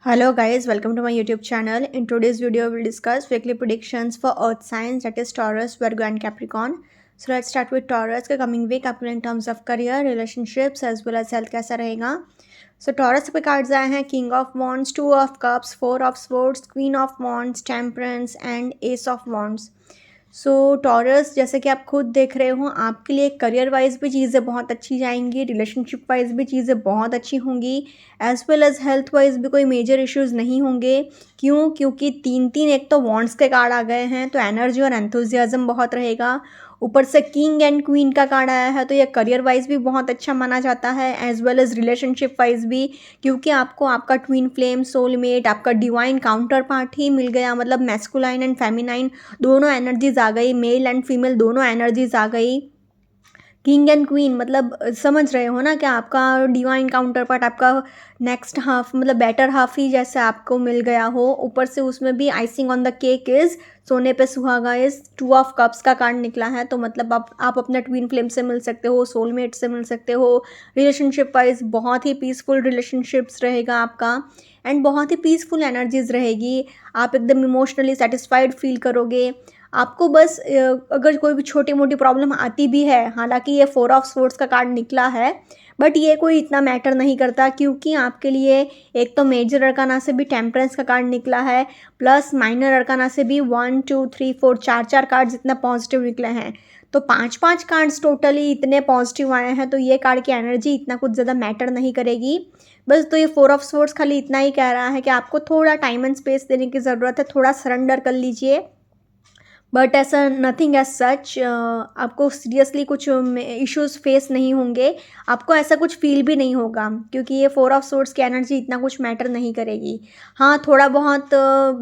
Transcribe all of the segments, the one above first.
Hello guys, welcome to my YouTube channel. In today's video, we'll discuss weekly predictions for Earth signs, that is Taurus, Virgo and Capricorn. So let's start with Taurus के coming week आपके लिए in terms of career, relationships as well as health कैसा रहेगा. So Taurus पे cards आए हैं King of Wands, Two of Cups, Four of Swords, Queen of Wands, Temperance and Ace of Wands. So taurus जैसे कि आप खुद देख रहे हो आपके लिए करियर वाइज भी चीज़ें बहुत अच्छी जाएंगी, रिलेशनशिप वाइज भी चीज़ें बहुत अच्छी होंगी, as well as health wise भी कोई मेजर इश्यूज़ नहीं होंगे. क्योंकि तीन एक तो वॉन्ड्स के कार्ड आ गए हैं तो एनर्जी और एंथुजियाज्म बहुत रहेगा. ऊपर से किंग एंड क्वीन का कार्ड आया है तो ये करियर वाइज भी बहुत अच्छा माना जाता है, as well as relationship wise भी, क्योंकि आपको आपका ट्विन फ्लेम, सोलमेट, आपका डिवाइन काउंटर पार्ट ही मिल गया. मतलब मैस्कुलाइन एंड फेमिनाइन दोनों एनर्जीज आ गई, मेल एंड फीमेल दोनों एनर्जीज आ गई. किंग एंड क्वीन मतलब समझ रहे हो ना कि आपका डिवाइन काउंटर पार्ट आपका नेक्स्ट हाफ मतलब बेटर हाफ ही जैसे आपको मिल गया हो. ऊपर से उसमें भी icing on the cake is सोने पे सुहागा इज़ टू ऑफ कप्स का कार्ड निकला है. तो मतलब आप अपने ट्विन फ्लेम से मिल सकते हो, सोलमेट से मिल सकते हो. रिलेशनशिप वाइज बहुत ही पीसफुल रिलेशनशिप्स रहेगा आपका एंड बहुत ही पीसफुल एनर्जीज रहेगी. आप एकदम इमोशनली सेटिस्फाइड फील करोगे. आपको बस अगर कोई भी छोटी मोटी प्रॉब्लम आती भी है, हालांकि ये फोर ऑफ स्वॉर्ड्स का कार्ड निकला है, बट ये कोई इतना मैटर नहीं करता क्योंकि आपके लिए एक तो मेजर अरकाना से भी टेम्परेंस का कार्ड निकला है, प्लस माइनर अरकाना से भी 1 2 3 4 चार कार्ड्स इतना पॉजिटिव निकले हैं. तो पांच कार्ड्स टोटली इतने पॉजिटिव आए हैं तो ये कार्ड की एनर्जी इतना कुछ ज़्यादा मैटर नहीं करेगी. बस तो ये फोर ऑफ स्वॉर्ड्स खाली इतना ही कह रहा है कि आपको थोड़ा टाइम एंड स्पेस देने की ज़रूरत है, थोड़ा सरेंडर कर लीजिए. बट ऐसा नथिंग एज सच, आपको सीरियसली कुछ इश्यूज फेस नहीं होंगे, आपको ऐसा कुछ फील भी नहीं होगा क्योंकि ये फोर ऑफ सोर्ट्स की एनर्जी इतना कुछ मैटर नहीं करेगी. हाँ, थोड़ा बहुत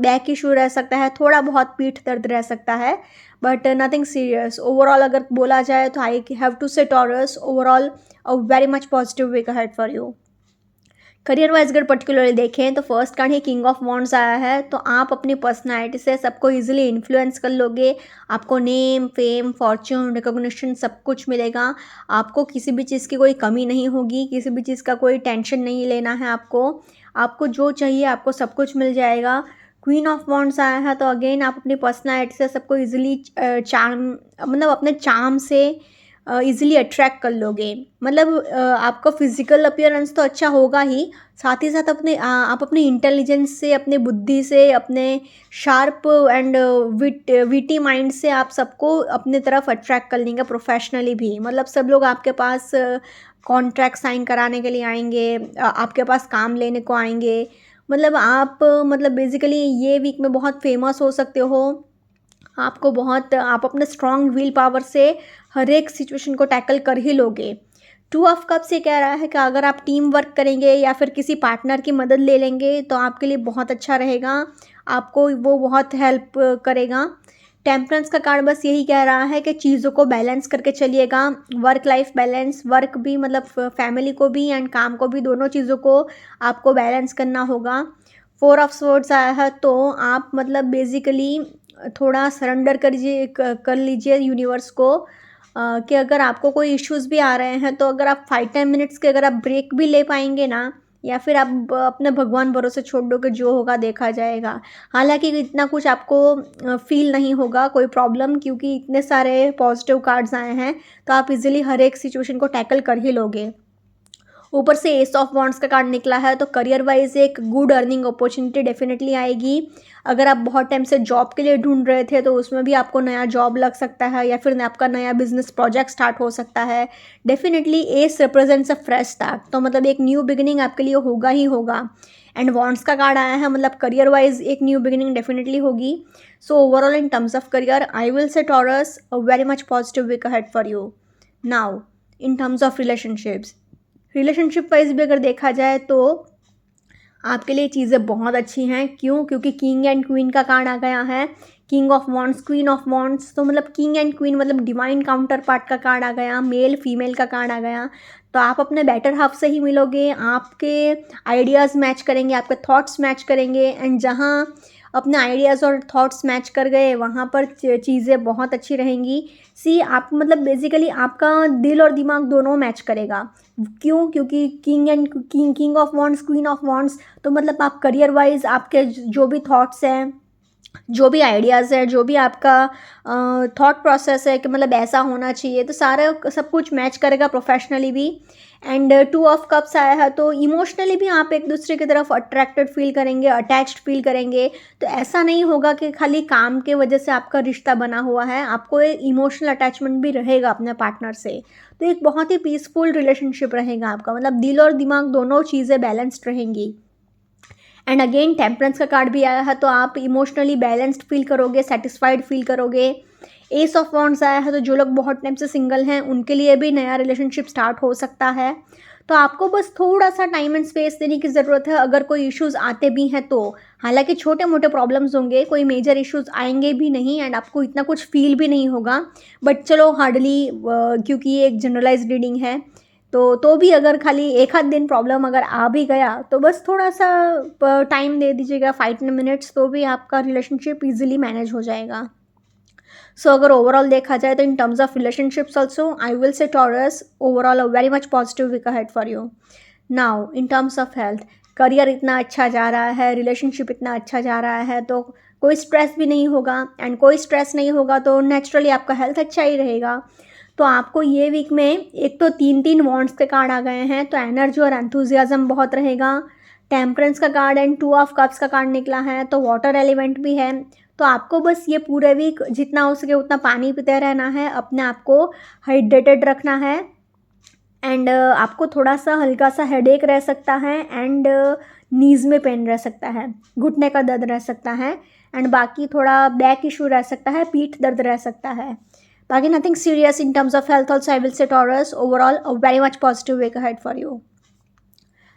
बैक इशू रह सकता है, थोड़ा बहुत पीठ दर्द रह सकता है, बट नथिंग सीरियस. ओवरऑल अगर बोला जाए तो I have to say Taurus overall a very much positive week ahead for you. Career wise अगर पर्टिकुलरली देखें तो फर्स्ट कार्ड ही किंग ऑफ वॉन्ड्स आया है, तो आप अपनी पर्सनैलिटी से सबको इजीली इन्फ्लुएंस कर लोगे. आपको नेम, फेम, फॉर्च्यून, रिकॉग्निशन सब कुछ मिलेगा. आपको किसी भी चीज़ की कोई कमी नहीं होगी, किसी भी चीज़ का कोई टेंशन नहीं लेना है. आपको जो चाहिए आपको सब कुछ मिल जाएगा. क्वीन ऑफ वॉन्ड्स आया है तो अगेन आप अपनी पर्सनैलिटी से सबको इजीली चार्म मतलब अपने चार्म से ईज़िली अट्रैक्ट कर लोगे. मतलब आपका फिज़िकल अपीयरेंस तो अच्छा होगा ही, साथ ही साथ आप अपने इंटेलिजेंस से, अपने बुद्धि से, अपने शार्प एंड विटी माइंड से आप सबको अपने तरफ अट्रैक्ट कर लेंगे प्रोफेशनली भी. मतलब सब लोग आपके पास कॉन्ट्रैक्ट साइन कराने के लिए आएंगे, आपके पास काम लेने को आएंगे. मतलब आप मतलब बेसिकली ये वीक में बहुत फेमस हो सकते हो. आप अपने स्ट्रॉन्ग विल पावर से हर एक सिचुएशन को टैकल कर ही लोगे. टू ऑफ कप्स ये कह रहा है कि अगर आप टीम वर्क करेंगे या फिर किसी पार्टनर की मदद ले लेंगे तो आपके लिए बहुत अच्छा रहेगा, आपको वो बहुत हेल्प करेगा. टेम्परेंस का कार्ड बस यही कह रहा है कि चीज़ों को बैलेंस करके चलिएगा. वर्क लाइफ बैलेंस, वर्क भी मतलब फैमिली को भी एंड काम को भी, दोनों चीज़ों को आपको बैलेंस करना होगा. फोर ऑफ स्वॉर्ड्स आया है तो आप मतलब बेसिकली थोड़ा सरेंडर कर लीजिए यूनिवर्स को, कि अगर आपको कोई इश्यूज़ भी आ रहे हैं तो अगर आप 5-10 मिनट्स के अगर आप ब्रेक भी ले पाएंगे ना, या फिर आप अपने भगवान भरोसे छोड़ दो कि जो होगा देखा जाएगा. हालांकि इतना कुछ आपको फील नहीं होगा कोई प्रॉब्लम, क्योंकि इतने सारे पॉजिटिव कार्ड्स आए हैं तो आप इजीली हर एक सिचुएशन को टैकल कर ही लोगे. ऊपर से एस ऑफ वॉन्ड्स का कार्ड निकला है तो करियर वाइज एक गुड अर्निंग अपॉर्चुनिटी डेफिनेटली आएगी. अगर आप बहुत टाइम से जॉब के लिए ढूंढ रहे थे तो उसमें भी आपको नया जॉब लग सकता है, या फिर आपका नया बिजनेस प्रोजेक्ट स्टार्ट हो सकता है. Definitely S represents a fresh start, तो मतलब एक न्यू बिगिनिंग आपके लिए होगा ही होगा. एंड वॉन्ड्स का कार्ड आया है मतलब करियर वाइज एक न्यू बिगिनिंग डेफिनेटली होगी. So overall in terms of career I will say Taurus a very much positive week ahead for you. Now in terms of relationship wise भी अगर देखा जाए तो आपके लिए चीज़ें बहुत अच्छी हैं. क्योंकि किंग एंड क्वीन का कार्ड आ गया है, king of wands, queen of wands, तो मतलब किंग एंड क्वीन मतलब डिवाइन काउंटर पार्ट का कार्ड आ गया, मेल फीमेल का कार्ड आ गया. तो आप अपने बेटर हाफ से ही मिलोगे, आपके आइडियाज़ मैच करेंगे, आपके थॉट्स मैच करेंगे. एंड जहाँ अपने आइडियाज़ और थॉट्स मैच कर गए, वहाँ पर चीज़ें बहुत अच्छी रहेंगी। सी आप मतलब बेसिकली आपका दिल और दिमाग दोनों मैच करेगा। क्यों? क्योंकि king of wands, queen of wands, तो मतलब आप करियर वाइज आपके जो भी थॉट्स हैं, जो भी आइडियाज़ है, जो भी आपका थॉट प्रोसेस है कि मतलब ऐसा होना चाहिए, तो सारा सब कुछ मैच करेगा प्रोफेशनली भी। एंड टू ऑफ कप्स आया है तो इमोशनली भी आप एक दूसरे की तरफ अट्रैक्टेड फील करेंगे, अटैच्ड फील करेंगे। तो ऐसा नहीं होगा कि खाली काम के वजह से आपका रिश्ता बना हुआ है, आपको एक इमोशनल अटैचमेंट भी रहेगा अपने पार्टनर से। तो एक बहुत ही पीसफुल रिलेशनशिप रहेगा आपका, मतलब दिल और दिमाग दोनों चीज़ें बैलेंस्ड रहेंगी। एंड अगेन टेम्परेंस का कार्ड भी आया है तो आप इमोशनली बैलेंस्ड फील करोगे, सेटिस्फाइड फील करोगे। एस ऑफ वॉन्ड्स आया है तो जो लोग बहुत टाइम से सिंगल हैं उनके लिए भी नया रिलेशनशिप स्टार्ट हो सकता है। तो आपको बस थोड़ा सा टाइम एंड स्पेस देने की ज़रूरत है अगर कोई इश्यूज़ आते भी हैं तो। हालांकि छोटे मोटे प्रॉब्लम्स होंगे, कोई मेजर इश्यूज़ आएंगे भी नहीं एंड आपको इतना कुछ फील भी नहीं होगा। बट चलो हार्डली, क्योंकि ये एक जनरलाइज रीडिंग है, तो भी अगर खाली एक आध दिन प्रॉब्लम अगर आ भी गया तो बस थोड़ा सा टाइम दे दीजिएगा, 5 मिनट्स, तो भी आपका रिलेशनशिप इजीली मैनेज हो जाएगा। सो अगर ओवरऑल देखा जाए तो in terms of relationships also I will say Taurus overall a very much positive week ahead for you. Now in terms of health, career इतना अच्छा जा रहा है, रिलेशनशिप इतना अच्छा जा रहा है, तो कोई स्ट्रेस भी नहीं होगा। एंड कोई स्ट्रेस नहीं होगा तो नेचुरली आपका हेल्थ अच्छा ही रहेगा। तो आपको ये वीक में एक तो 3 वॉन्ड्स के कार्ड आ गए हैं, तो एनर्जी और एंथुजियाज्म बहुत रहेगा। टेम्परेंस का कार्ड एंड 2 ऑफ कप्स का कार्ड निकला है, तो वाटर एलिमेंट भी है। तो आपको बस ये पूरे वीक जितना हो सके उतना पानी पीते रहना है, अपने आप को हाइड्रेटेड रखना है। एंड आपको थोड़ा सा हल्का सा हेडेक रह सकता है एंड नीज़ में पेन रह सकता है, घुटने का दर्द रह सकता है। एंड बाकी थोड़ा बैक इशू रह सकता है, पीठ दर्द रह सकता है। बाकी nothing serious in terms of health also I will say Taurus overall a very much positive week ahead for you.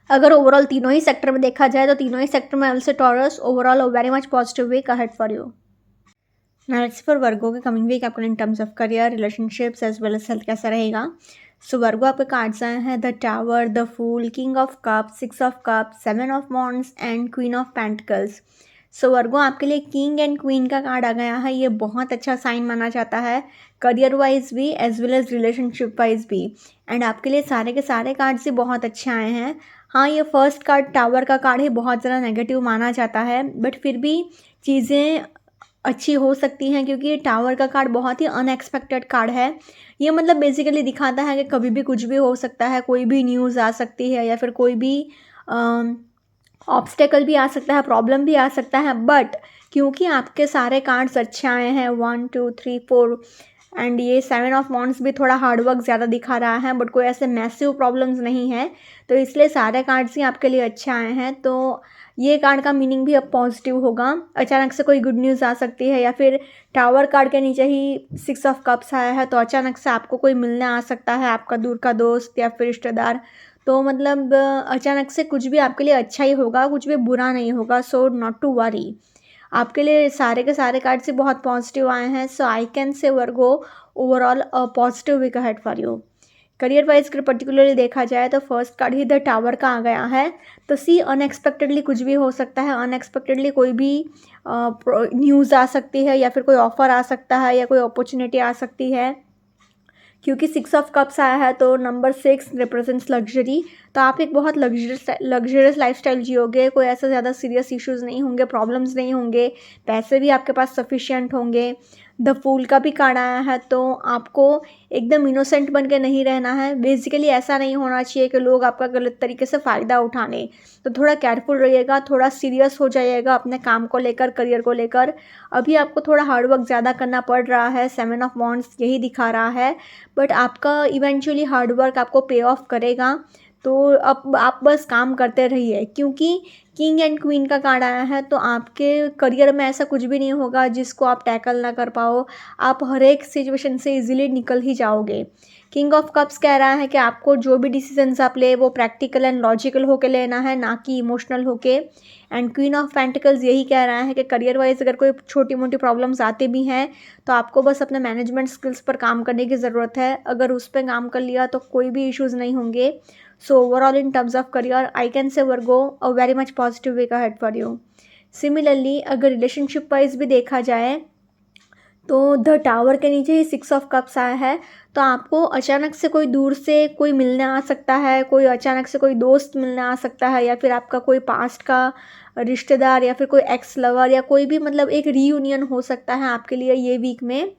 अगर ओवरऑल तीनों ही सेक्टर में देखा जाए तो तीनों ही सेक्टर में I will say Taurus overall a very much positive week ahead for you. Now let's for Virgo के कमिंग वीक आपको in terms of career, relationships as well as health कैसा रहेगा। सो वर्गो आपके cards आए हैं the tower, the fool, king of cups, 6 of cups, 7 of wands and queen of pentacles. So Virgo आपके लिए king and queen का card आ गया है, ये बहुत अच्छा साइन माना जाता है करियर वाइज भी as well as relationship wise भी। एंड आपके लिए सारे के सारे कार्ड्स ही बहुत अच्छे आए हैं। हाँ, ये फर्स्ट कार्ड टावर का कार्ड ही बहुत ज़्यादा नेगेटिव माना जाता है, बट फिर भी चीज़ें अच्छी हो सकती हैं क्योंकि ये टावर का कार्ड बहुत ही अनएक्सपेक्टेड कार्ड है। ये मतलब बेसिकली दिखाता है कि कभी भी कुछ भी हो सकता है, कोई भी न्यूज़ आ सकती है या फिर कोई भी ऑब्स्टेकल भी आ सकता है, प्रॉब्लम भी आ सकता है। बट क्योंकि आपके सारे कार्ड्स अच्छे आए हैं, 1 2 3 4, एंड ये 7 ऑफ वॉन्ड्स भी थोड़ा हार्डवर्क ज़्यादा दिखा रहा है, बट कोई ऐसे मैसिव प्रॉब्लम्स नहीं है, तो इसलिए सारे कार्ड्स ही आपके लिए अच्छे आए हैं। तो ये कार्ड का मीनिंग भी अब पॉजिटिव होगा। अचानक से कोई गुड न्यूज़ आ सकती है, या फिर टावर कार्ड के नीचे ही 6 ऑफ कप्स आया है तो अचानक से आपको कोई मिलने आ सकता है, आपका दूर का दोस्त या फिर रिश्तेदार। तो मतलब अचानक से कुछ भी आपके लिए अच्छा ही होगा, कुछ भी बुरा नहीं होगा। सो नॉट टू वरी, आपके लिए सारे के सारे कार्ड से बहुत पॉजिटिव आए हैं। सो I can say Virgo overall a positive week ahead for you. Career wise अगर पर्टिकुलरली देखा जाए तो फर्स्ट कार्ड ही द टावर का आ गया है, तो सी अनएक्सपेक्टेडली कुछ भी हो सकता है, अनएक्सपेक्टेडली कोई भी न्यूज़ आ सकती है या फिर कोई ऑफ़र आ सकता है या कोई अपॉर्चुनिटी आ सकती है। क्योंकि 6 ऑफ कप्स आया है तो नंबर 6 रिप्रेजेंट्स लग्जरी, तो आप एक बहुत लग्जरियस लाइफस्टाइल जियोगे, कोई ऐसा ज़्यादा सीरियस इश्यूज़ नहीं होंगे, प्रॉब्लम्स नहीं होंगे, पैसे भी आपके पास सफिशिएंट होंगे। द फूल का भी कार्ड आया है तो आपको एकदम इनोसेंट बन के नहीं रहना है। बेसिकली ऐसा नहीं होना चाहिए कि लोग आपका गलत तरीके से फ़ायदा उठाने, तो थोड़ा केयरफुल रहिएगा, थोड़ा सीरियस हो जाइएगा अपने काम को लेकर, करियर को लेकर। अभी आपको थोड़ा हार्डवर्क ज़्यादा करना पड़ रहा है, 7 ऑफ वॉन्ड्स यही दिखा रहा है, बट आपका इवेंचुअली हार्डवर्क आपको पे ऑफ करेगा। तो अब आप बस काम करते रहिए, क्योंकि किंग एंड क्वीन का कार्ड आया है तो आपके करियर में ऐसा कुछ भी नहीं होगा जिसको आप टैकल ना कर पाओ। आप हर एक सिचुएशन से इजीली निकल ही जाओगे। किंग ऑफ कप्स कह रहा है कि आपको जो भी डिसीजंस आप ले वो प्रैक्टिकल एंड लॉजिकल होके लेना है, ना कि इमोशनल होके। एंड क्वीन ऑफ पेंटिकल्स यही कह रहा है कि करियर वाइज अगर कोई छोटी मोटी प्रॉब्लम्स आते भी हैं तो आपको बस अपने मैनेजमेंट स्किल्स पर काम करने की ज़रूरत है। अगर उस पर काम कर लिया तो कोई भी इश्यूज़ नहीं होंगे। So overall in terms of career, I can say Virgo, a very much positive week ahead for you. Similarly अगर रिलेशनशिप वाइज भी देखा जाए तो द टावर के नीचे ही 6 ऑफ कप्स आया है। तो आपको अचानक से कोई दूर से कोई मिलने आ सकता है, कोई अचानक से कोई दोस्त मिलने आ सकता है, या फिर आपका कोई पास्ट का रिश्तेदार या फिर कोई एक्स लवर या कोई भी मतलब एक रीयूनियन हो सकता है आपके लिए ये वीक में।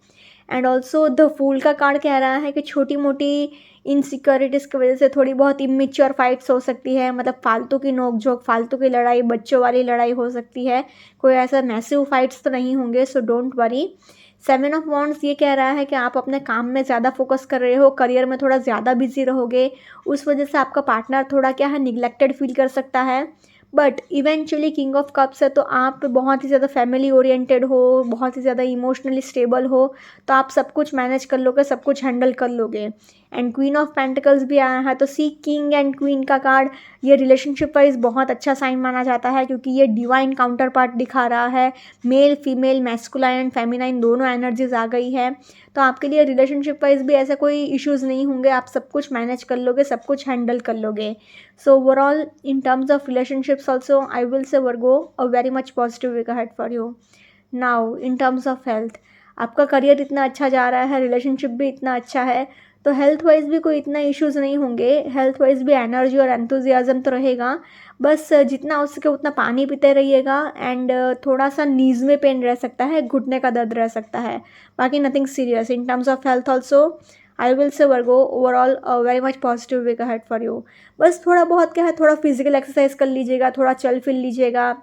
एंड ऑल्सो द फूल का कार्ड कह रहा है कि छोटी मोटी इनसिक्योरिटीज़ की वजह से थोड़ी बहुत इमेच्योर फाइट्स हो सकती है, मतलब फालतू की नोक-झोंक, फालतू की लड़ाई, बच्चों वाली लड़ाई हो सकती है। कोई ऐसा मैसिव फाइट्स तो नहीं होंगे, so don't worry. 7 of wands ये कह रहा है कि आप अपने काम में ज़्यादा फोकस कर रहे हो, करियर में थोड़ा ज़्यादा बिजी रहोगे, उस वजह से आपका पार्टनर थोड़ा क्या है निग्लेक्टेड फील कर सकता है। But eventually king of cups है, तो आप बहुत ही ज़्यादा फैमिली ओरिएंटेड हो, बहुत ही ज़्यादा इमोशनली स्टेबल हो, तो आप सब कुछ मैनेज कर लोगे, सब कुछ हैंडल कर लोगे। एंड क्वीन ऑफ पेंटिकल्स भी आया है, तो सी किंग एंड क्वीन का कार्ड ये रिलेशनशिप वाइज बहुत अच्छा साइन माना जाता है, क्योंकि ये डिवाइन काउंटर पार्ट दिखा रहा है। Male female masculine and feminine दोनों एनर्जीज आ गई है। तो आपके लिए रिलेशनशिप वाइज भी ऐसा कोई इश्यूज़ नहीं होंगे, आप सब कुछ मैनेज कर लोगे, सब कुछ हैंडल कर लोगे। So overall in terms of relationships also I will say Virgo a very much positive week ahead for you. Now in terms of health, आपका करियर इतना अच्छा जा रहा है, रिलेशनशिप भी इतना अच्छा है, तो हेल्थ वाइज भी कोई इतना इश्यूज़ नहीं होंगे। हेल्थ वाइज भी एनर्जी और एंथुजियाज़म तो रहेगा, बस जितना हो सके उतना पानी पीते रहिएगा। एंड थोड़ा सा नीज़ में पेन रह सकता है, घुटने का दर्द रह सकता है, बाकी nothing serious. In terms of health also I will say Virgo overall very much positive week ahead for you. बस थोड़ा बहुत क्या है, थोड़ा फिजिकल एक्सरसाइज कर लीजिएगा, थोड़ा चल फिर लीजिएगा,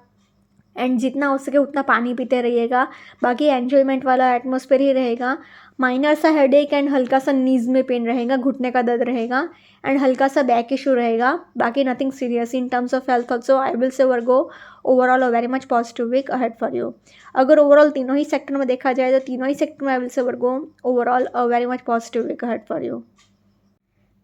एंड जितना हो सके उतना पानी पीते रहिएगा, बाकी एन्जॉयमेंट वाला एटमॉस्फेयर ही रहेगा। माइनर सा हेडेक एंड हल्का सा नीज में पेन रहेगा, घुटने का दर्द रहेगा, एंड हल्का सा बैक इशू रहेगा, बाकी nothing serious. In terms of health also I will say Virgo overall a very much positive week ahead for you. अगर ओवरऑल तीनों ही सेक्टर में देखा जाए तो तीनों ही सेक्टर में I will say Virgo overall a very much positive week ahead for you.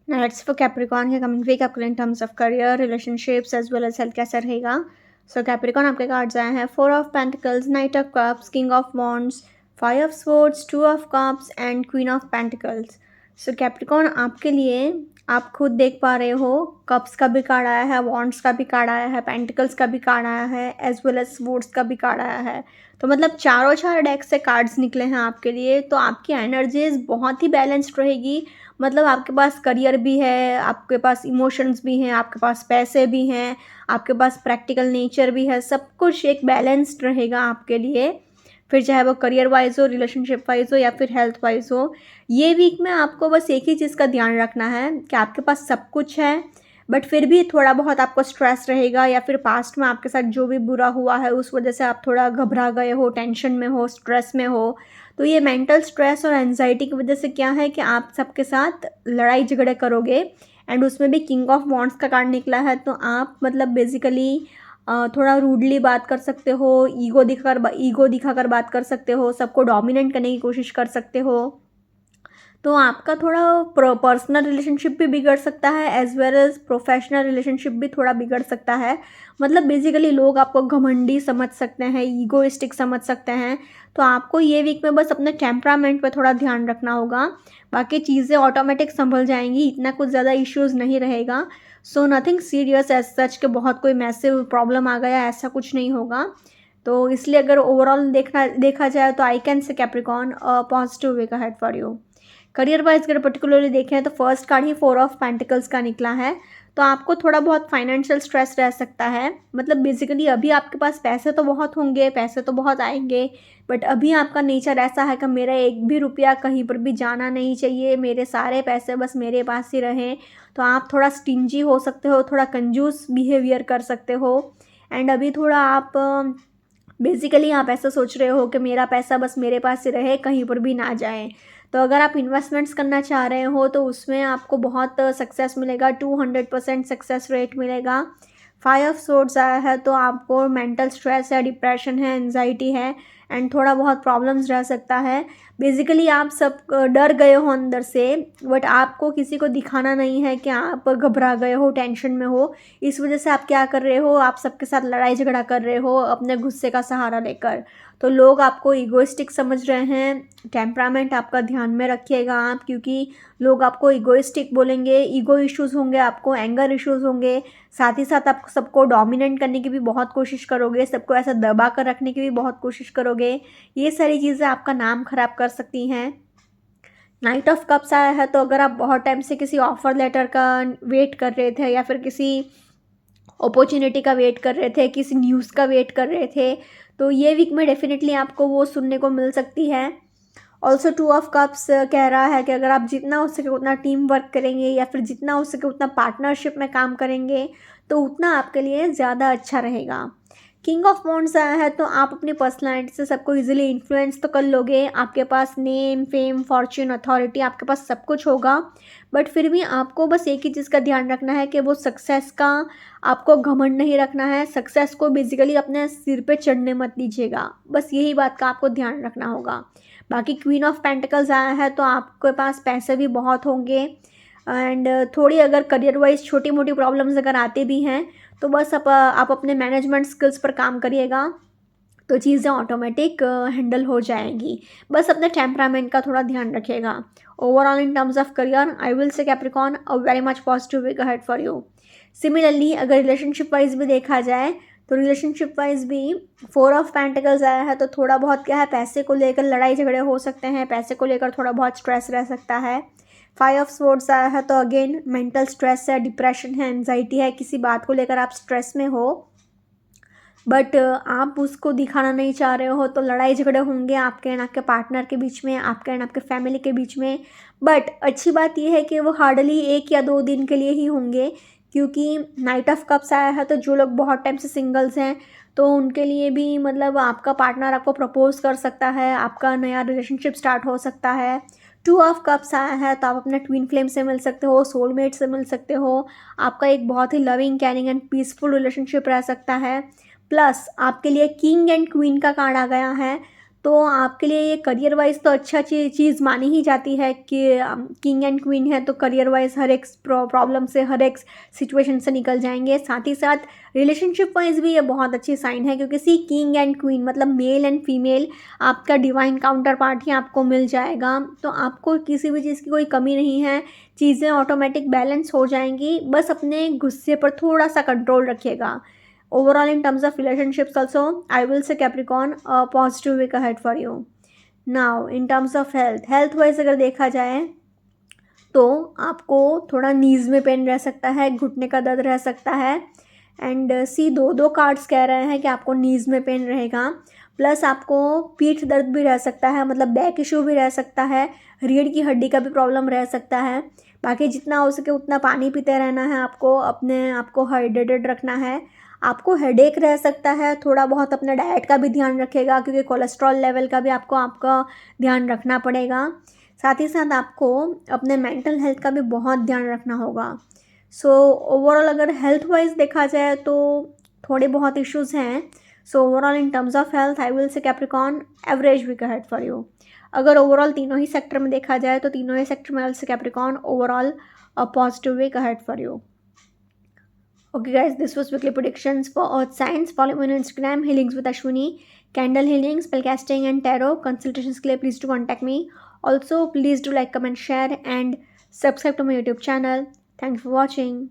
Now let's for Capricorn के कमिंग वीक आपके लिए in terms of career, relationships as well as health कैसा रहेगा। सो कैप्रिकॉन आपके cards आए हैं 4 of pentacles, knight of cups, king of wands, 5 of swords, 2 of cups and queen of pentacles. So Capricorn आपके लिए आप खुद देख पा रहे हो, कप्स का भी कार्ड आया है, वॉन्ड्स का भी कार्ड आया है, पेंटिकल्स का भी कार्ड आया है, एज वेल एज स्वॉर्ड्स का भी कार्ड आया है। तो मतलब चारों चार डेक से कार्ड्स निकले हैं आपके लिए, तो आपकी एनर्जीज बहुत ही बैलेंस्ड रहेगी। मतलब आपके पास करियर भी है, आपके पास इमोशंस भी हैं, आपके पास पैसे भी हैं, आपके पास प्रैक्टिकल नेचर भी है, सब कुछ एक बैलेंस्ड रहेगा आपके लिए। फिर चाहे वो करियर वाइज हो, रिलेशनशिप वाइज हो या फिर हेल्थ वाइज हो, ये वीक में आपको बस एक ही चीज़ का ध्यान रखना है कि आपके पास सब कुछ है, बट फिर भी थोड़ा बहुत आपको स्ट्रेस रहेगा, या फिर पास्ट में आपके साथ जो भी बुरा हुआ है उस वजह से आप थोड़ा घबरा गए हो, टेंशन में हो, स्ट्रेस में हो। तो ये मेंटल स्ट्रेस और एंजाइटी की वजह से क्या है कि आप सबके साथ लड़ाई झगड़े करोगे। एंड उसमें भी किंग ऑफ वॉन्ड्स का कार्ड निकला है, तो आप मतलब बेसिकली थोड़ा रूडली बात कर सकते हो, ईगो दिखाकर बात कर सकते हो, सबको डोमिनेट करने की कोशिश कर सकते हो। तो आपका थोड़ा पर्सनल रिलेशनशिप भी बिगड़ सकता है, as well as professional relationship भी थोड़ा बिगड़ सकता है। मतलब बेसिकली लोग आपको घमंडी समझ सकते हैं, ईगोइस्टिक समझ सकते हैं। तो आपको ये वीक में बस अपने टेम्परामेंट पे थोड़ा ध्यान रखना होगा, बाकी चीज़ें ऑटोमेटिक संभल जाएंगी, इतना कुछ ज़्यादा इश्यूज़ नहीं रहेगा। So nothing serious as such के बहुत कोई मैसिव प्रॉब्लम आ गया, ऐसा कुछ नहीं होगा। तो इसलिए अगर ओवरऑल देखा जाए तो I can say Capricorn positive week ahead for you. Career wise अगर पर्टिकुलरली देखें तो फर्स्ट कार्ड ही 4 ऑफ पेंटिकल्स का निकला है, तो आपको थोड़ा बहुत फाइनेंशियल स्ट्रेस रह सकता है। मतलब बेसिकली अभी आपके पास पैसे तो बहुत होंगे, पैसे तो बहुत आएंगे, बट अभी आपका नेचर ऐसा है कि मेरा एक भी रुपया कहीं पर भी जाना नहीं चाहिए, मेरे सारे पैसे बस मेरे पास ही रहें। तो आप थोड़ा स्टिंजी हो सकते हो, थोड़ा कंजूस बिहेवियर कर सकते हो। एंड अभी थोड़ा आप बेसिकली आप ऐसा सोच रहे हो कि मेरा पैसा बस मेरे पास ही रहे, कहीं पर भी ना जाए। तो अगर आप इन्वेस्टमेंट्स करना चाह रहे हो तो उसमें आपको बहुत सक्सेस मिलेगा, 200% सक्सेस रेट मिलेगा। 5 ऑफ सोर्ड्स आया है, तो आपको मेंटल स्ट्रेस है, डिप्रेशन है, एंजाइटी है, एंड थोड़ा बहुत प्रॉब्लम्स रह सकता है। बेसिकली आप सब डर गए हो अंदर से, बट आपको किसी को दिखाना नहीं है कि आप घबरा गए हो, टेंशन में हो। इस वजह से आप क्या कर रहे हो, आप सबके साथ लड़ाई झगड़ा कर रहे हो अपने गुस्से का सहारा लेकर। तो लोग आपको ईगोइस्टिक समझ रहे हैं। टेम्परामेंट आपका ध्यान में रखिएगा आप, क्योंकि लोग आपको ईगोइस्टिक बोलेंगे, ईगो इश्यूज़ होंगे, आपको एंगर इश्यूज़ होंगे। साथ ही साथ आप सबको डोमिनेट करने की भी बहुत कोशिश करोगे, सबको ऐसा दबा कर रखने की भी बहुत कोशिश करोगे। ये सारी चीज़ें आपका नाम खराब कर सकती हैं। नाइट ऑफ कप्स आया है, तो अगर आप बहुत टाइम से किसी ऑफर लेटर का वेट कर रहे थे या फिर किसी अपॉर्चुनिटी का वेट कर रहे थे, किसी न्यूज़ का वेट कर रहे थे, तो ये वीक में डेफिनेटली आपको वो सुनने को मिल सकती है। ऑल्सो टू ऑफ कप्स कह रहा है कि अगर आप जितना हो सके उतना टीम वर्क करेंगे या फिर जितना हो सके उतना पार्टनरशिप में काम करेंगे, तो उतना आपके लिए ज़्यादा अच्छा रहेगा। किंग ऑफ वॉन्ड्स आया है, तो आप अपनी पर्सनैलिटी से सबको इजीली इन्फ्लुएंस तो कर लोगे। आपके पास नेम, फेम, फॉर्च्यून, अथॉरिटी, आपके पास सब कुछ होगा। बट फिर भी आपको बस एक ही चीज़ का ध्यान रखना है कि वो सक्सेस का आपको घमंड नहीं रखना है। सक्सेस को बेसिकली अपने सिर पे चढ़ने मत दीजिएगा, बस यही बात का आपको ध्यान रखना होगा। बाकी क्वीन ऑफ पेंटिकल्स आया है, तो आपके पास पैसे भी बहुत होंगे। एंड थोड़ी अगर करियर वाइज छोटी मोटी प्रॉब्लम्स अगर आते भी हैं, तो बस आप अपने मैनेजमेंट स्किल्स पर काम करिएगा, तो चीज़ें ऑटोमेटिक हैंडल हो जाएंगी। बस अपने टेम्परामेंट का थोड़ा ध्यान रखिएगा। Overall in terms of career I will say Capricorn a very much positive week ahead for you. Similarly अगर रिलेशनशिप वाइज भी देखा जाए, तो रिलेशनशिप वाइज भी 4 ऑफ पेंटिकल्स आया है, तो थोड़ा बहुत क्या है, पैसे को लेकर लड़ाई झगड़े हो सकते हैं, पैसे को लेकर थोड़ा बहुत स्ट्रेस रह सकता है। 5 ऑफ स्वॉर्ड्स आया है, तो अगेन मेंटल स्ट्रेस है, डिप्रेशन है, एंजाइटी है, किसी बात को लेकर आप स्ट्रेस में हो, बट आप उसको दिखाना नहीं चाह रहे हो, तो लड़ाई झगड़े होंगे आपके एंड आपके पार्टनर के बीच में, आपके एंड आपके फैमिली के बीच में। बट अच्छी बात यह है कि वो हार्डली 1 या 2 दिन के लिए ही होंगे, क्योंकि नाइट ऑफ कप्स आया है, तो जो लोग बहुत टाइम से सिंगल्स हैं, तो उनके लिए भी मतलब आपका पार्टनर आपको प्रपोज कर सकता है, आपका नया रिलेशनशिप स्टार्ट हो सकता है। 2 ऑफ कप्स आया है, तो आप अपने ट्विन फ्लेम से मिल सकते हो, सोलमेट से मिल सकते हो, आपका एक बहुत ही loving, caring and peaceful relationship रह सकता है। प्लस आपके लिए किंग एंड क्वीन का कार्ड आ गया है, तो आपके लिए ये करियर वाइज तो अच्छा चीज़ मानी ही जाती है कि किंग एंड क्वीन है, तो करियर वाइज हर एक प्रॉब्लम से, हर एक सिचुएशन से निकल जाएंगे। साथ ही साथ रिलेशनशिप वाइज भी ये बहुत अच्छी साइन है, क्योंकि सी किंग एंड क्वीन मतलब मेल एंड फीमेल आपका डिवाइन काउंटर पार्ट ही आपको मिल जाएगा, तो आपको किसी भी चीज़ की कोई कमी नहीं है, चीज़ें ऑटोमेटिक बैलेंस हो जाएंगी। बस अपने गुस्से पर थोड़ा सा कंट्रोल रखिएगा। Overall, in terms of relationships also, I will say Capricorn, a positive week ahead for you. Now, in terms of health wise अगर देखा जाए, तो आपको थोड़ा नीज़ में पेन रह सकता है, घुटने का दर्द रह सकता है। एंड सी 2 कार्ड्स कह रहे हैं कि आपको नीज़ में पेन रहेगा, प्लस आपको पीठ दर्द भी रह सकता है, मतलब बैक इशू भी रह सकता है, रीढ़ की हड्डी का भी प्रॉब्लम रह सकता है। बाकी जितना हो सके उतना पानी पीते रहना है आपको, अपने आप को हाइड्रेटेड रखना है। आपको हेडेक रह सकता है, थोड़ा बहुत अपने डाइट का भी ध्यान रखेगा, क्योंकि कोलेस्ट्रॉल लेवल का भी आपका ध्यान रखना पड़ेगा। साथ ही साथ आपको अपने मेंटल हेल्थ का भी बहुत ध्यान रखना होगा। सो ओवरऑल अगर हेल्थ वाइज देखा जाए, तो थोड़े बहुत इश्यूज़ हैं। So overall in terms of health I will say Capricorn average week ahead for you. अगर ओवरऑल तीनों ही सेक्टर में देखा जाए, तो तीनों ही सेक्टर में I will say Capricorn overall a positive week ahead for you. Okay guys, this was weekly predictions for earth signs. Follow me on Instagram, healings with Ashwini, candle healing, spellcasting and tarot consultations के लिए please do contact me. Also please do like, comment, share and subscribe to my YouTube channel. Thank you for watching.